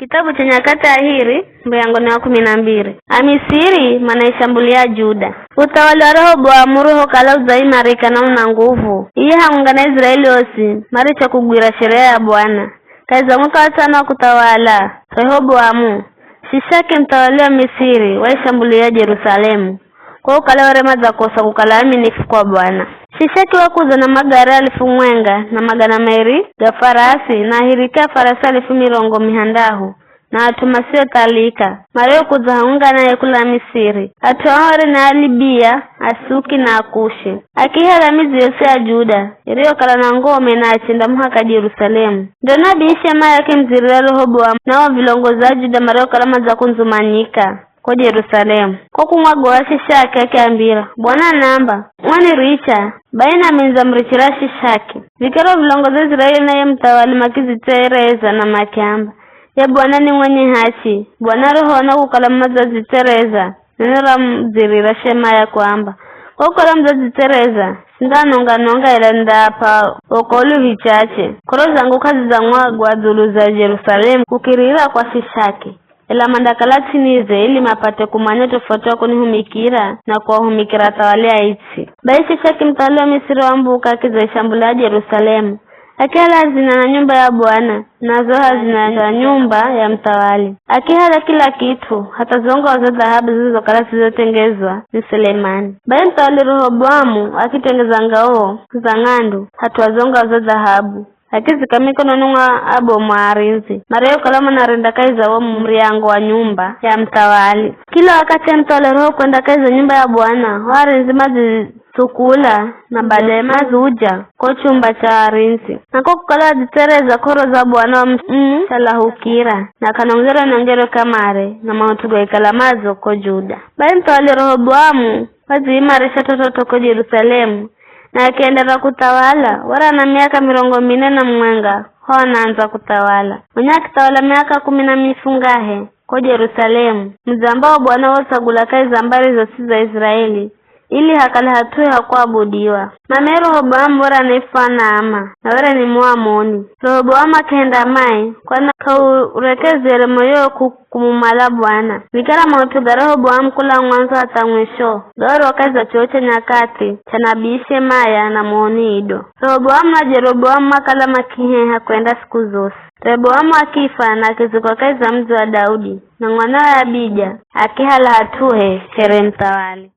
Kitabu cha Nyakati Ahiri mlango wa 12. Amisiri manaishambulia Juda. Utawala wa Rehoboamu roho kala uzaimarika na una nguvu. Iye haungana Israeli osi mari cha kugwira sheria ya Bwana. Kaiza mwaka wa 5 wa kutawala Rehoboamu, Shishaki mtawali wa Misiri waishambulia Yerusalemu. Kwa ukala warema za kosa kukala aminifu kwa Bwana. Shishaki wakuza na magari 1000 na magana meri ya farasi na hirika farasi 10,000 na atumasio talika. Mareo kuza haunga na yekula Misiri. Atuawari na Alibia, Asuki na Akushi. Akihala mizi yose ya Juda. Irio kala na ngome na achinda muhaka Yerusalemu. Ndona biisha maa yake mzirira Rehoboamu na wa vilongoza Juda mareo kala maza kunzumanyika kwa Yerusalemu. Kwa kumwago wa Shishaki akiambira, Bwana namba, wani richa, baina menza mrichira Shishaki. Vikero vilongoza Israeli na ye mtawali makizitereza na makiamba. Ya Bwana ni mwenye haki. Bwana roho na kukala mazazi Tereza. Nera mzirira shema ya kwamba. Kwa kukala mzazi Tereza. Sinda nonga ila ndapa okolu hichache. Koro zangu kazi za mwagwa dhulu za Yerusalemu kukirira kwa Shishaki. Ila mandakala chinize ili mapate kumanya tofauti wa kunihumikira na kwa humikira tawalea iti. Bai Shishaki mtawali wa Misiri wa mbuka kiza shambula Yerusalemu. Akihala hazina na nyumba ya Bwana, nazo hazina na nyumba ya mtawali. Akihala kila kitu, hata zongo wa dhahabu zilizokala zilizotengezwa ni Sulemani. Bae mtawali Rehoboamu akitengeza ngao za ng'andu, hatu wazongo wa dhahabu. Akizikamiko nonunga abo maarinzi. Mareo kalama na renda kaiza wa mriango wa nyumba ya mtawali. Kila wakati ya mtawali roho kwenda kaiza nyumba ya Bwana, warinzi mazi sukula na baadaye mazuja kwa chumba cha arinzi. Nako kukala ditereza koro za Bwana wa salahukira na kanongera nongero kamare na mautugo ikalamazo kwa Juda. Bae mtawali Rehoboamu waziimarisha toto kwa Yerusalemu na akiendelea kutawala wara na miaka 40 anaanza kutawala. Mwenye akitawala miaka 10 kwa Yerusalemu, mzambao Bwana wasagula kai zambari za si za Israeli ili hakala hatue hakuabudiwa. Mame Rehoboamu wara naifana ama na wara ni Muamoni. Rehoboamu akenda mai kwa kaurekezere moyo kumumala Bwana. Mikara mautuga Rehoboamu kula mwanzo hata mwisho. Gawari wakaza choche Nyakati cha nabii Shemaya na muoni Ido. Rehoboamu na Jeroboamu makala makihe hakuenda siku zose. Rehoboamu akifa na akizikwa kaiza mzi wa Daudi na mwana wa Abija akihala hatuhe here mtawali.